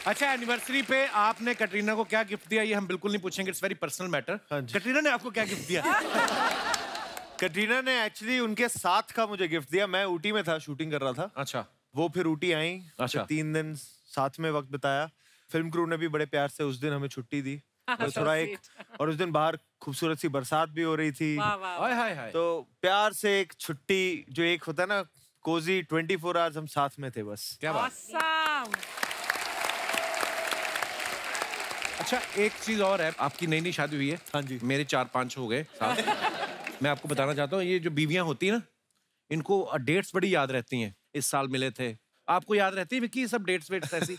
अच्छा, एनिवर्सरी पे आपने कटरीना को क्या गिफ्ट दिया ये हम बिल्कुल नहीं पूछेंगे, it's very personal matter. Katrina ने आपको क्या गिफ्ट दिया? कटरीना ने एक्चुअली उनके साथ का मुझे गिफ्ट दिया। मैं ऊटी में था, शूटिंग कर रहा था। अच्छा। वो फिर ऊटी आई। अच्छा। 3 दिन साथ में वक्त बिताया। फिल्म क्रू ने भी बड़े प्यार से उस दिन हमें छुट्टी दी। तो थोड़ा एक, और उस दिन बाहर खूबसूरत सी बरसात भी हो रही थी। हाय हाय हाय। तो प्यार से एक छुट्टी, जो एक होता है ना कोजी 24 आवर्स, हम साथ में थे बस। क्या बात। अच्छा, एक चीज और है, आपकी नई नई शादी हुई है। हाँ जी। मेरे 4-5 हो गए साल। मैं आपको बताना चाहता हूँ, ये जो बीवियां होती है ना, इनको डेट्स बड़ी याद रहती हैं। इस साल मिले थे, आपको याद रहती है विक्की सब डेट्स वेट्स ऐसी?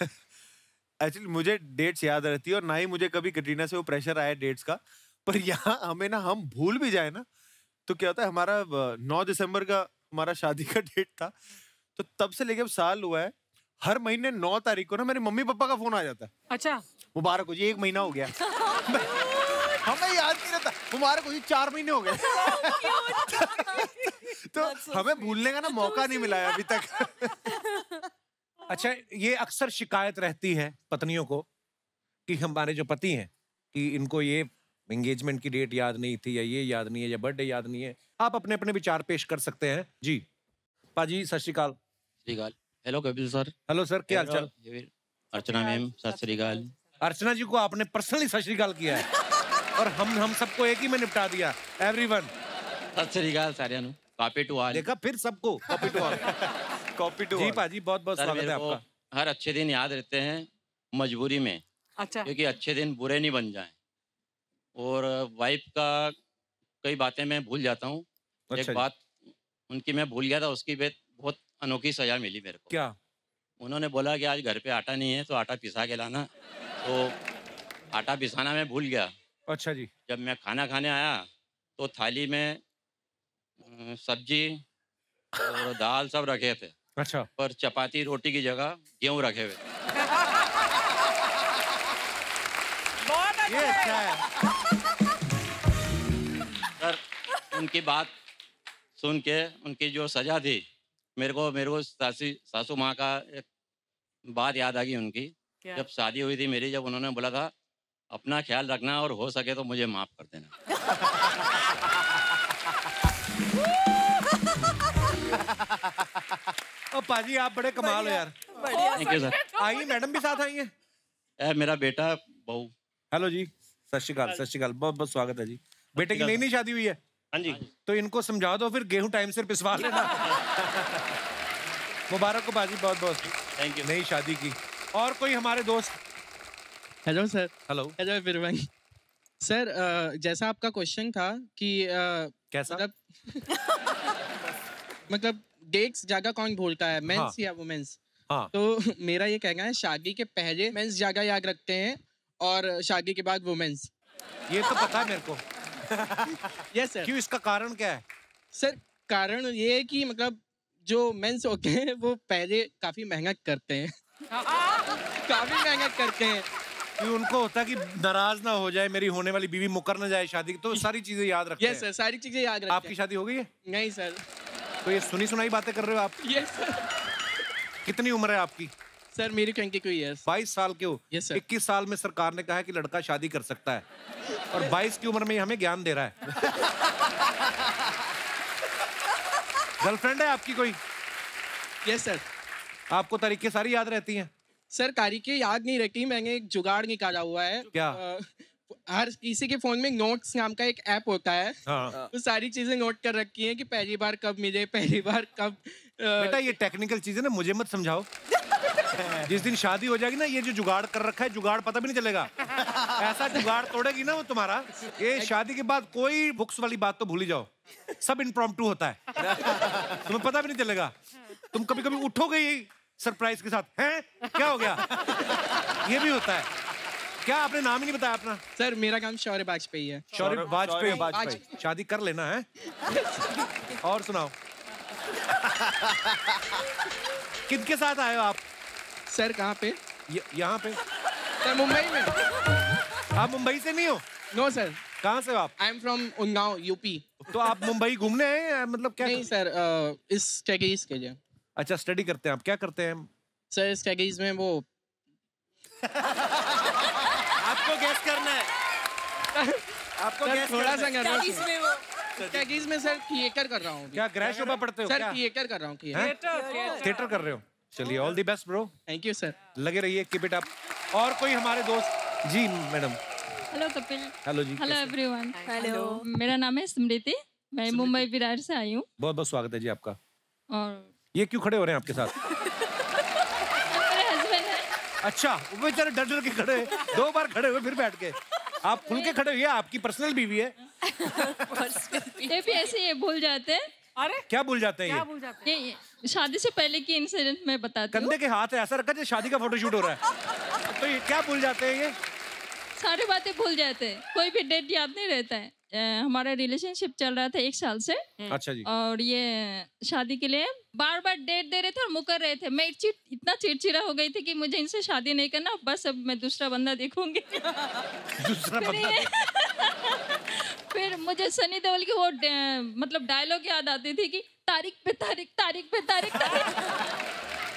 एक्चुअली मुझे डेट्स याद रहती है, और ना ही मुझे कभी कटरीना से वो प्रेशर आया डेट्स का। पर यहाँ हमें ना, हम भूल भी जाए ना, तो क्या होता है, हमारा 9 दिसंबर का हमारा शादी का डेट था। तो तब से लेके अब साल हुआ है, हर महीने 9 तारीख को ना मेरे मम्मी पापा का फोन आ जाता है। अच्छा, मुबारक हो जी, 1 महीना हो गया। हमें याद नहीं रहता, मुबारक हो जी, 4 महीने हो गए। तो हमें भूलने का ना मौका नहीं मिला है अभी तक। अच्छा, ये अक्सर शिकायत रहती है पत्नियों को कि हमारे जो पति हैं कि इनको ये एंगेजमेंट की डेट याद नहीं थी, या ये याद नहीं है, या बर्थडे याद नहीं है। आप अपने अपने विचार पेश कर सकते हैं जी। पाजी सत श्री अकाल। Hello Kapil sir. Hello sir, क्या हालचाल? अर्चना मैम सत श्री अकाल। अर्चना जी को आपने पर्सनली सत श्री अकाल किया है और हम सबको एक ही में निपटा दिया। एवरीवन सत श्री अकाल सारियां नु। Copy to all. देखा, फिर सबको copy to all. Copy to जी पाजी, बहुत बहुत स्वागत है आपका। हर अच्छे दिन याद रहते हैं मजबूरी में। अच्छा। क्योंकि अच्छे दिन बुरे नहीं बन जाएं। और वाइफ का कई बातें मैं भूल जाता हूँ। अच्छा एक बात उनकी मैं भूल गया था, उसकी बहुत अनोखी सजा मिली मेरे को। क्या? उन्होंने बोला कि आज घर पे आटा नहीं है तो आटा पिसा के लाना। तो आटा पिसाना मैं भूल गया। अच्छा जी। जब मैं खाना खाने आया तो थाली में सब्जी और दाल सब रखे थे। अच्छा। पर चपाती रोटी की जगह गेहूं रखे हुए। ये अच्छा है। सर, उनकी बात सुन के उनकी जो सजा थी, मेरे को सासू माँ का एक बात याद आ गई उनकी। जब शादी हुई थी मेरी, जब उन्होंने बोला था अपना ख्याल रखना और हो सके तो मुझे माफ कर देना। ओ पाजी, आप बड़े कमाल हो यार। Thank you sir. आइए, मैडम भी साथ आई हैं। मेरा बेटा बहू। हेलो जी, सत श्री अकाल। सत श्री अकाल, बहुत बहुत स्वागत है जी। बेटे की नई नई शादी हुई है? हाँ जी। तो इनको समझा दो फिर, गेहूं टाइम से पिसवा लेना। मुबारक हो बाजी, बहुत बहुत। Thank you. नई शादी की। और कोई हमारे दोस्त? Hello sir. Hello. Hello everyone. Sir, जैसा आपका क्वेश्चन था कि कैसा? मतलब डेट्स जगह कौन भूलता है, मेंस हाँ। या वुमेन्स? हाँ। तो मेरा ये कहना है, शादी के पहले मेंस जगह याद रखते हैं और शादी के बाद वुमेन्स। ये तो पता है मेरे को। Yes sir. क्यों, इसका कारण क्या है? सर, कारण ये है कि मतलब जो मेंस होते हैं वो पहले काफी मेहनत करते हैं। काफी मेहनत करते हैं। कि उनको होता है कि नाराज ना हो जाए, मेरी होने वाली बीवी मुकर ना जाए शादी, तो सारी चीजें याद रखते हैं। यस सर, सारी चीजें याद रखते हैं। आपकी शादी हो गई है? नहीं सर। तो ये सुनी सुनाई बातें कर रहे हो आप? Yes sir. कितनी उम्र है आपकी? सर मेरी 22 ईयर्स। 22 साल के हो? Yes sir. 21 साल में सरकार ने कहा है कि लड़का शादी कर सकता है, और 22 की उम्र में हमें ज्ञान दे रहा है। गर्लफ्रेंड है आपकी कोई? Yes sir. आपको तारीखें सारी याद रहती हैं? सर, तारीखें याद नहीं रहती, मैंने एक जुगाड़ निकाला हुआ है। क्या? हर किसी के फोन में नोट्स नाम का एक ऐप होता है। हाँ। तो सारी चीजें नोट कर रखी हैं कि पहली बार कब मिले, पहली बार कब। बेटा, ये टेक्निकल चीजें ना मुझे मत समझाओ। जिस दिन शादी हो जाएगी ना, ये जो जुगाड़ कर रखा है, जुगाड़ पता भी नहीं चलेगा। ऐसा जुगाड़ तोड़ेगी ना वो तुम्हारा, ये शादी के बाद कोई बुक्स वाली बात तो भूल ही जाओ, सब इम्प्रॉम्प्टू होता है। तुम्हें पता भी नहीं चलेगा। तुम कभी कभी उठोगे ही सरप्राइज के साथ, हैं क्या हो गया? ये भी होता है। क्या आपने नाम ही नहीं बताया अपना? सर, मेरा नाम शौर्य वाजपेयी है। शौर्य वाजपेयी। शादी कर लेना है। और सुनाओ। किनके साथ आए हो आप? सर कहाँ पे? यहाँ पे। सर मुंबई में। आप मुंबई से नहीं हो? No sir. कहाँ से हो आप? I am from Unnao, UP. तो आप मुंबई घूमने आए हैं, मतलब क्या? नहीं सर, इस स्टडीज के लिए। अच्छा, स्टडी करते हैं आप। क्या करते हैं? सर स्टडीज में वो आपको गैस करना है। आपको सर गैस थोड़ा सा क्या नर्वस इसमें वो टैगीज में सर थिएटर कर रहा हूँ क्या ग्रह शोभा पढ़ते हो सर क्या? थिएटर कर रहा हूँ थिएटर कर रहे हो? चलिए all the best bro, thank you sir. लगे रहिए, कीप इट अप। और कोई हमारे दोस्त? जी मैडम। हेलो कपिल। हेलो जी। Hello everyone. हेलो। मेरा नाम है स्मृति, मैं मुंबई विरार से आई हूँ। बहुत बहुत स्वागत है जी आपका। और ये क्यों खड़े हो रहे हैं आपके साथ? मेरे हस्बैंड है। अच्छा, वो बेचारे डर डर के खड़े हैं। 2 बार खड़े हुए फिर बैठ के। आप खुल के खड़े हुए, आपकी पर्सनल बीवी है। ये भी ऐसे ही भूल जाते हैं। अरे क्या भूल जाते हैं क्या ये? भूल जाते हैं? ये शादी से पहले की इंसिडेंट मैं बताती हूँ। कंधे के हाथ है, ऐसा रखा जैसे शादी का फोटोशूट हो रहा है। तो ये क्या भूल जाते हैं ये? सारी बातें भूल जाते हैं, कोई भी डेट याद नहीं रहता है। हमारा रिलेशनशिप चल रहा था 1 साल से, अच्छा जी। और ये शादी के लिए बार बार डेट दे रहे थे और मुकर रहे थे। मैं इतना चिड़चिड़ा हो गई थी कि मुझे इनसे शादी नहीं करना, बस अब मैं दूसरा बंदा देखूंगी। दूसरा बंदा। फिर मुझे सनी देओल की वो मतलब डायलॉग याद आती थी कि तारीख पे तारीख, तारीख पे तारीख, तारीख।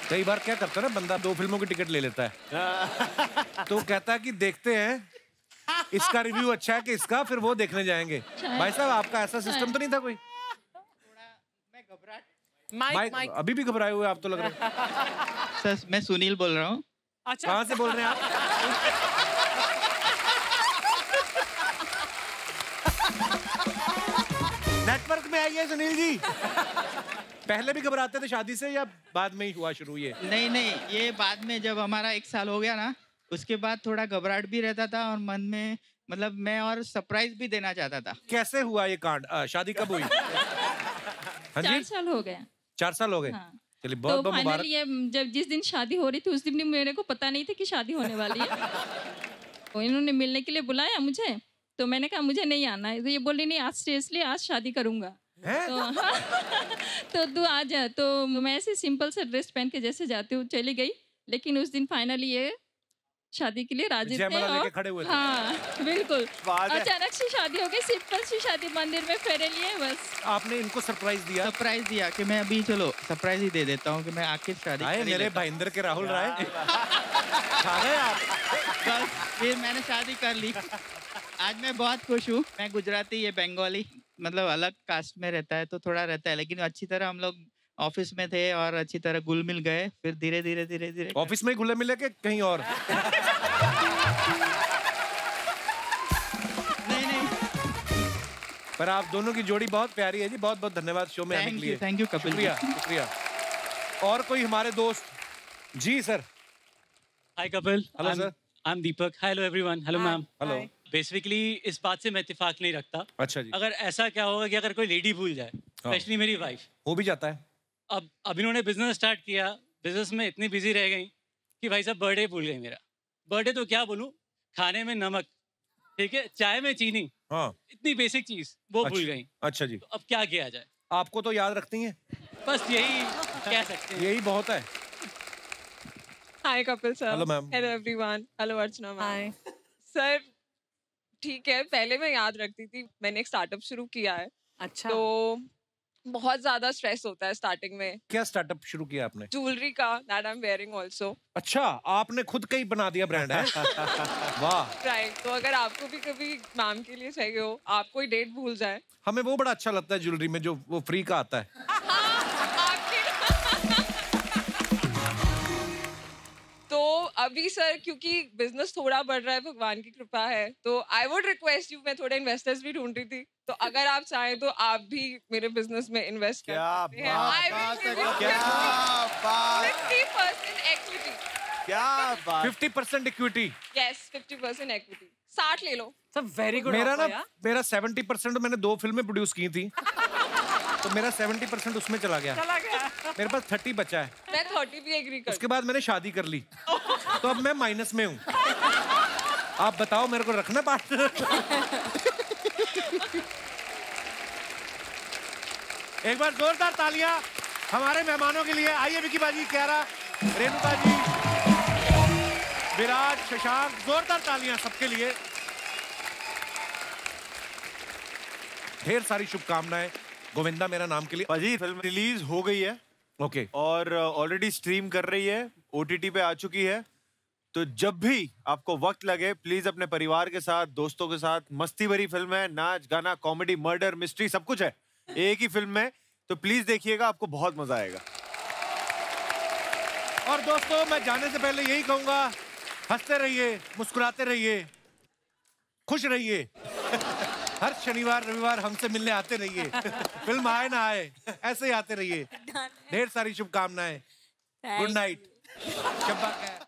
कई बार क्या करता है ना बंदा, 2 फिल्मों की टिकट ले लेता है। तो कहता है कि देखते हैं इसका रिव्यू अच्छा है कि इसका, फिर वो देखने जाएंगे। भाई साहब आपका ऐसा सिस्टम तो नहीं था कोई? माइक माइक अभी भी घबराए हुए आप तो लग रहे हैं। सर मैं सुनील बोल रहा हूँ। अच्छा कहाँ से बोल रहे हैं आप? नेटवर्क में आइए सुनील जी। पहले भी घबराते थे शादी से या बाद में ही हुआ शुरू ये? नहीं नहीं, ये बाद में जब हमारा 1 साल हो गया ना, उसके बाद थोड़ा घबराहट भी रहता था और मन में मतलब मैं और सरप्राइज भी देना चाहता था। कैसे हुआ ये कांड? शादी कब हुई? हाँ 4 जी, साल हो गए। 4 साल हो गए। हाँ। चलिए तो बहुत बहुत फाइनली मुबारक। ये जब जिस दिन शादी हो रही थी उस दिन भी मेरे को पता नहीं था कि शादी होने वाली है। तो इन्होंने मिलने के लिए बुलाया मुझे, तो मैंने कहा मुझे नहीं आना है। तो ये बोली नहीं, आज सीरियसली आज शादी करूंगा। हैं? तो हाँ, तो तू आ जा। तो मैं ऐसे सिंपल से ड्रेस पहन के जैसे जाती हूँ चली गई, लेकिन उस दिन फाइनली ये शादी के लिए राजी थे। जयमाला लेके और खड़े हुए थे। हाँ बिल्कुल, बात है। अचानक से शादी हो गई, सिंपल सी शादी, मंदिर में फेरे लिए बस। आपने इनको सरप्राइज दिया? सरप्राइज दिया कि मैं अभी चलो सरप्राइज ही दे देता हूँ कि मैं आखिर शादी आए कर ही मेरे लेता भाईंदर के राहुल राय। खा गए आप? हूँ। बस फिर मैंने शादी कर ली। आज मैं बहुत खुश हूँ। मैं गुजराती, ये बंगाली, मतलब अलग कास्ट में रहता है तो थोड़ा रहता है, लेकिन अच्छी तरह हम लोग ऑफिस में थे और अच्छी तरह घुल मिल गए। फिर धीरे धीरे धीरे धीरे ऑफिस में ही घुले मिले के कहीं और? नहीं नहीं, पर आप दोनों की जोड़ी बहुत प्यारी है जी। बहुत बहुत धन्यवाद शो में आने के लिए। Thank you Kapil ji. शुक्रिया शुक्रिया। और कोई हमारे दोस्त? जी sir. Hi Kapil. Hello, sir. I'm Deepak. Hello everyone. Hello ma'am. Hello. Basically इस बात से मैं इत्तेफाक नहीं रखता। अच्छा जी। अगर ऐसा क्या होगा कि अगर कोई लेडी भूल जाए, स्पेशली मेरी वाइफ, हो भी जाता है। अब इन्होंने बिजनेस स्टार्ट किया, बिजनेस में इतनी बिजी रह गई कि भाई साहब बर्थडे भूल गई मेरा। बर्थडे तो क्या बोलूं, खाने में नमक, ठीक है, चाय में चीनी, हाँ। इतनी बेसिक चीज वो भूल अच्छा। गई। अच्छा जी। तो अब क्या किया जाए? आपको तो याद रखती हैं, बस यही कह सकते हैं। यही बहुत है। Hi Kapil sir. Hello, ma'am. Hello everyone. Hello Archana ma'am. Hi. Sir ठीक है, पहले मैं याद रखती थी, मैंने एक स्टार्टअप शुरू किया है, अच्छा तो बहुत ज्यादा स्ट्रेस होता है स्टार्टिंग में। क्या स्टार्टअप शुरू किया आपने? ज्वेलरी का, that I am wearing also. अच्छा, आपने खुद का ही बना दिया ब्रांड है? वाह। राइट, तो अगर आपको भी कभी मैम के लिए चाहिए हो, आप कोई डेट भूल जाए। हमें वो बड़ा अच्छा लगता है ज्वेलरी में, जो वो फ्री का आता है। तो अभी सर क्योंकि बिजनेस थोड़ा बढ़ रहा है, भगवान की कृपा है, तो आई वुड रिक्वेस्ट यू, मैं थोड़े इन्वेस्टर्स भी ढूंढ रही थी, तो अगर आप चाहें तो आप भी मेरे बिजनेस में इन्वेस्ट कर सकते हैं। I will give you 50% equity. क्या बात। 50% इक्विटी? Yes, 50% equity. 60 ले लो। Sir very good. मेरा ना, मेरा 70%, मैंने 2 फिल्में प्रोड्यूस की थी, तो मेरा 70% उसमें चला गया। चला गया। मेरे पास 30 बचा है। मैं 30 भी एग्री कर। उसके बाद मैंने शादी कर ली, तो अब मैं माइनस में हूँ। आप बताओ मेरे को रखना पार्टनर? एक बार जोरदार तालियां हमारे मेहमानों के लिए। आइए विकी बाजी, क्यारा, रेणुका जी, विराज, शशांक, जोरदार तालियां सबके लिए। ढेर सारी शुभकामनाएं गोविंदा मेरा नाम के लिए। पाजी फिल्म रिलीज हो गई है ओके। और ऑलरेडी स्ट्रीम कर रही है, ओटीटी पे आ चुकी है। तो जब भी आपको वक्त लगे प्लीज अपने परिवार के साथ, दोस्तों के साथ, मस्ती भरी फिल्म है, नाच गाना, कॉमेडी, मर्डर, मिस्ट्री, सब कुछ है एक ही फिल्म में। तो प्लीज देखिएगा, आपको बहुत मजा आएगा। और दोस्तों मैं जाने से पहले यही कहूंगा, हंसते रहिए, मुस्कुराते रहिए, खुश रहिए। हर शनिवार रविवार हमसे मिलने आते रहिए। फिल्म आए ना आए, ऐसे ही आते रहिए। ढेर सारी शुभकामनाएं। Good night. शब्बा खैर।